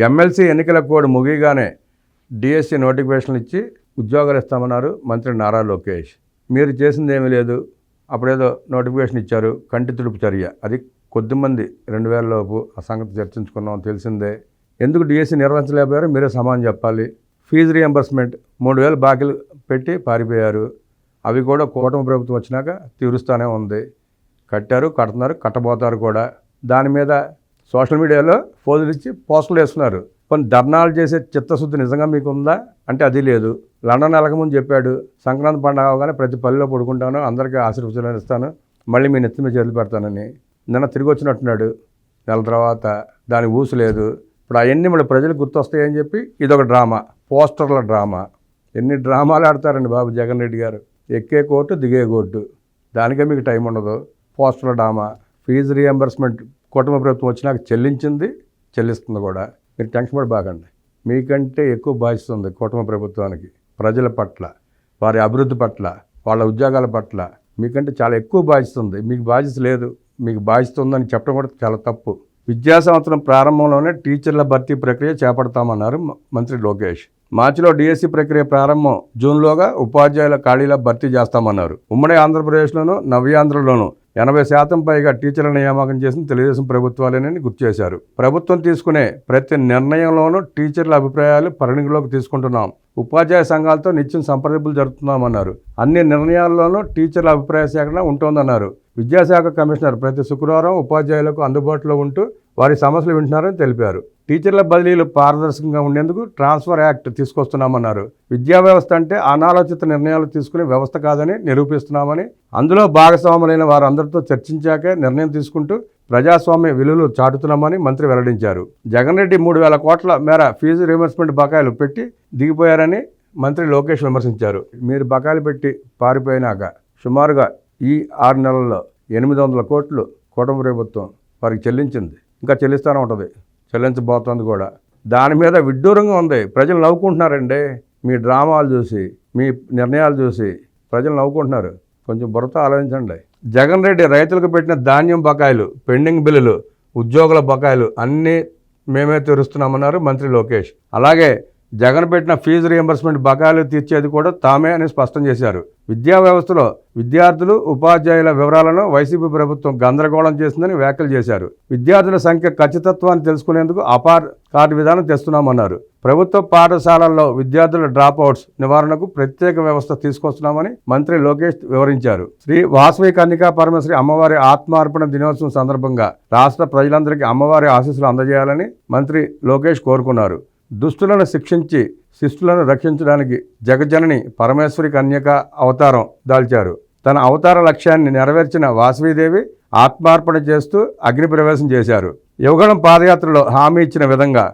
MLC ఎన్నికల code ముగియగానే DSC నోటిఫికేషన్లు ఇచ్చి ఉద్యోగాలు ఇస్తామన్నారు మంత్రి నారా లోకేష్. మీరు చేసింది ఏమీ లేదు, అప్పుడేదో నోటిఫికేషన్ ఇచ్చారు, కంటి తుడుపు చర్య. అది కొద్దిమంది 2000 లోపు. ఆ సంగతి చర్చించుకున్నాం, తెలిసిందే. ఎందుకు డిఎస్సి నిర్వహించలేకపోయారు మీరే సమాధానం చెప్పాలి. ఫీజు రీఎంబర్స్మెంట్ 3000 బాకీలు పెట్టి పారిపోయారు. అవి కూడా కూటమి ప్రభుత్వం వచ్చినాక తీరుస్తూనే ఉంది. కట్టారు, కడుతున్నారు, కట్టబోతారు కూడా. దాని మీద సోషల్ మీడియాలో ఫోజులు ఇచ్చి పోస్టులు వేస్తున్నారు. కొన్ని ధర్నాలు చేసే చిత్తశుద్ధి నిజంగా మీకు ఉందా అంటే అది లేదు. లండన్ వెళ్ళకముందు చెప్పాడు, సంక్రాంతి పండుగ అవగానే ప్రతి పల్లెలో పడుకుంటాను, అందరికీ ఆశీర్వచనాలు ఇస్తాను, మళ్ళీ మీ నెత్తి మీద చేతులు పెడతానని. నిన్న తిరిగి వచ్చినట్టున్నాడు. నెల తర్వాత దానికి ఊసు లేదు. ఇప్పుడు అవన్నీ మళ్ళీ ప్రజలకు గుర్తొస్తాయని చెప్పి ఇదొక డ్రామా, పోస్టర్ల డ్రామా. ఎన్ని డ్రామాలు ఆడతారండి బాబు జగన్ రెడ్డి గారు. ఎక్కే కోర్టు, దిగే కోర్టు, దానికే మీకు టైం ఉండదు. పోస్టర్ల డ్రామా. ఫీజు రీఎంబర్స్మెంట్ కూటమి ప్రభుత్వం వచ్చినాక చెల్లించింది, చెల్లిస్తుంది కూడా. మీరు టెన్షన్ పడి బాగండి. మీకంటే ఎక్కువ బాధ్యత ఉంది కూటమి ప్రభుత్వానికి. ప్రజల పట్ల, వారి అభివృద్ధి పట్ల, వాళ్ళ ఉద్యోగాల పట్ల మీకంటే చాలా ఎక్కువ బాధ్యత ఉంది. మీకు బాధ్యత లేదు. మీకు బాధ్యత ఉందని చెప్పడం కూడా చాలా తప్పు. విద్యా సంవత్సరం ప్రారంభంలోనే టీచర్ల భర్తీ ప్రక్రియ చేపడతామన్నారు మంత్రి లోకేష్. మార్చిలో డిఎస్సి ప్రక్రియ ప్రారంభం, జూన్లోగా ఉపాధ్యాయుల ఖాళీల భర్తీ చేస్తామన్నారు. ఉమ్మడి ఆంధ్రప్రదేశ్లోనూ నవ్యాంధ్రలోనూ 80% పైగా టీచర్ల నియామకం చేసిన తెలుగుదేశం ప్రభుత్వాలేనని గుర్తు చేశారు. ప్రభుత్వం తీసుకునే ప్రతి నిర్ణయంలోనూ టీచర్ల అభిప్రాయాలు పరిగణలోకి తీసుకుంటున్నాం. ఉపాధ్యాయ సంఘాలతో నిత్యం సంప్రదింపులు జరుపుతున్నామన్నారు. అన్ని నిర్ణయాల్లోనూ టీచర్ల అభిప్రాయ సేకరణ ఉంటోందన్నారు. విద్యాశాఖ కమిషనర్ ప్రతి శుక్రవారం ఉపాధ్యాయులకు అందుబాటులో ఉంటూ వారి సమస్యలు వింటున్నారని తెలిపారు. టీచర్ల బదిలీలు పారదర్శకంగా ఉండేందుకు ట్రాన్స్ఫర్ యాక్ట్ తీసుకొస్తున్నామన్నారు. విద్యా వ్యవస్థ అంటే అనాలోచిత నిర్ణయాలు తీసుకునే వ్యవస్థ కాదని నిరూపిస్తున్నామని, అందులో భాగస్వాములైన వారందరితో చర్చించాకే నిర్ణయం తీసుకుంటూ ప్రజాస్వామ్య విలువలు చాటుతున్నామని మంత్రి వెల్లడించారు. జగన్ రెడ్డి 3000 కోట్ల మేర ఫీజు రీయింబర్స్మెంట్ బకాయిలు పెట్టి దిగిపోయారని మంత్రి లోకేష్ విమర్శించారు. మీరు బకాయిలు పెట్టి పారిపోయినాక సుమారుగా ఈ 6 నెలల్లో 800 కోట్లు కూటమి ప్రభుత్వం వారికి చెల్లించింది. ఇంకా చెల్లిస్తూనే ఉంటుంది, చెల్లించబోతోంది కూడా. దాని మీద విడ్డూరంగా ఉంది. ప్రజలు నవ్వుకుంటున్నారండి. మీ డ్రామాలు చూసి, మీ నిర్ణయాలు చూసి ప్రజలు నవ్వుకుంటున్నారు. కొంచెం బుర్రతో ఆలోచించండి. జగన్ రెడ్డి రైతులకు పెట్టిన ధాన్యం బకాయిలు, పెండింగ్ బిల్లులు, ఉద్యోగుల బకాయిలు అన్నీ మేమే తీరుస్తున్నామన్నారు మంత్రి లోకేష్. అలాగే జగన్ పెట్టిన ఫీజు రీయింబర్స్మెంట్ బకాయిలు తీర్చేది కూడా తామే అని స్పష్టం చేశారు. విద్యా వ్యవస్థలో విద్యార్థులు, ఉపాధ్యాయుల వివరాలను వైసీపీ ప్రభుత్వం గందరగోళం చేసిందని వ్యాఖ్యలు చేశారు. విద్యార్థుల సంఖ్య ఖచ్చితత్వాన్ని తెలుసుకునేందుకు అపార్ కార్డు విధానం తెస్తున్నామన్నారు. ప్రభుత్వ పాఠశాలల్లో విద్యార్థుల డ్రాప్అవుట్స్ నివారణకు ప్రత్యేక వ్యవస్థ తీసుకొస్తున్నామని మంత్రి లోకేష్ వివరించారు. శ్రీ వాసవి కన్యకా పరమేశ్వరి అమ్మవారి ఆత్మార్పణ దినోత్సవం సందర్భంగా రాష్ట్ర ప్రజలందరికీ అమ్మవారి ఆశీస్సులు అందజేయాలని మంత్రి లోకేష్ కోరుకున్నారు. దుష్టులను శిక్షించి శిష్టులను రక్షించడానికి జగజ్జనని పరమేశ్వరి కన్యక అవతారం దాల్చారు. తన అవతార లక్ష్యాన్ని నెరవేర్చిన వాసవీదేవి ఆత్మార్పణ చేస్తూ అగ్ని ప్రవేశం చేశారు. యువగణం పాదయాత్రలో హామీ ఇచ్చిన విధంగా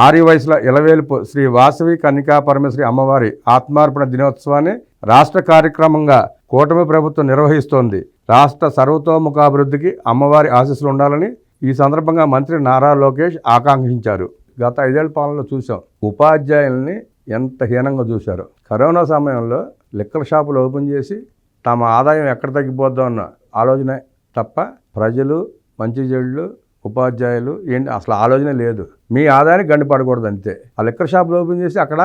6 వయసుల ఇలవేలుపు శ్రీ వాసవి కన్యకా పరమేశ్వరి అమ్మవారి ఆత్మార్పణ దినోత్సవాన్ని రాష్ట్ర కార్యక్రమంగా కూటమి ప్రభుత్వం నిర్వహిస్తోంది. రాష్ట్ర సర్వతోముఖాభివృద్ధికి అమ్మవారి ఆశీస్సులు ఉండాలని ఈ సందర్భంగా మంత్రి నారా లోకేష్ ఆకాంక్షించారు. గత 5 ఏళ్ల పాలనలో చూసాం ఉపాధ్యాయుల్ని ఎంత హీనంగా చూశారో. కరోనా సమయంలో లిక్కర్ షాపులు ఓపెన్ చేసి తమ ఆదాయం ఎక్కడ తగ్గిపోద్దాం అన్న ఆలోచనే తప్ప ప్రజలు, మంచి చెడులు, ఉపాధ్యాయులు ఏంటి అసలు ఆలోచన లేదు. మీ ఆదాయానికి గండి పడకూడదు అంతే. ఆ లిక్కర్ షాపులు ఓపెన్ చేసి అక్కడ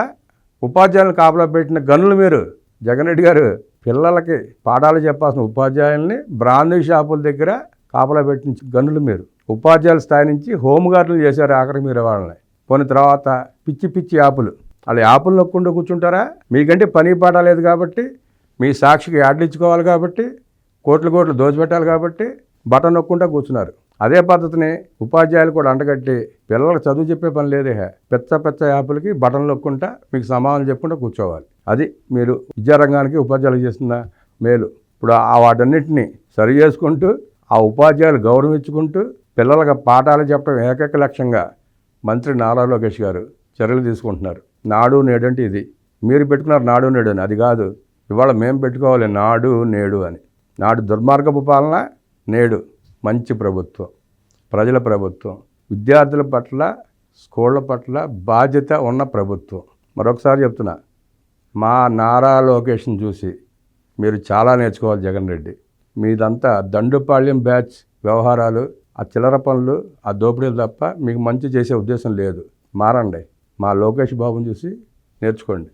ఉపాధ్యాయులను కాపలా పెట్టిన గనులు మీరు. జగన్ రెడ్డి గారు పిల్లలకి పాఠాలు చెప్పాల్సిన ఉపాధ్యాయుల్ని బ్రాందీ షాపుల దగ్గర కాపలా పెట్టిన గనులు మీరు. ఉపాధ్యాయుల స్థాయి నుంచి హోంగార్డులు చేశారు ఆఖరికి మీరు వాళ్ళని. పోయిన తర్వాత పిచ్చి పిచ్చి యాపులు, వాళ్ళ యాపులు నొక్కుండా కూర్చుంటారా? మీకంటే పని పాట లేదు కాబట్టి, మీ సాక్షికి యాడ్లు ఇచ్చుకోవాలి కాబట్టి, కోట్లు దోచిపెట్టాలి కాబట్టి బటన్ నొక్కుంటా కూర్చున్నారు. అదే పద్ధతిని ఉపాధ్యాయులు కూడా అంటగట్టి పిల్లలకు చదువు చెప్పే పని లేదే. పెద్ద యాపులకి బటన్ నొక్కుంటా మీకు సమాధానం చెప్పుకుంటూ కూర్చోవాలి. అది మీరు విద్యారంగానికి ఉపాధ్యాయులు చేస్తున్న మేలు. ఇప్పుడు ఆ వాటన్నిటిని సరి చేసుకుంటూ, ఆ ఉపాధ్యాయులు గౌరవించుకుంటూ పిల్లలకు పాఠాలు చెప్పడం ఏకైక లక్ష్యంగా మంత్రి నారా లోకేష్ గారు చర్యలు తీసుకుంటున్నారు. నాడు నేడు అంటే ఇది. మీరు పెట్టుకున్నారు నాడు నేడు అని, అది కాదు. ఇవాళ మేము పెట్టుకోవాలి నాడు నేడు అని. నాడు దుర్మార్గపు పాలన, నేడు మంచి ప్రభుత్వం, ప్రజల ప్రభుత్వం, విద్యార్థుల పట్ల, స్కూళ్ళ పట్ల బాధ్యత ఉన్న ప్రభుత్వం. మరొకసారి చెప్తున్నా, మా నారా లోకేష్ని చూసి మీరు చాలా నేర్చుకోవాలి. జగన్ రెడ్డి మీదంతా దండుపాళ్యం బ్యాచ్ వ్యవహారాలు, ఆ చిల్లర పనులు, ఆ దోపిడీలు తప్ప మీకు మంచి చేసే ఉద్దేశం లేదు. మారండి. మా లోకేష్ బాబుని చూసి నేర్చుకోండి.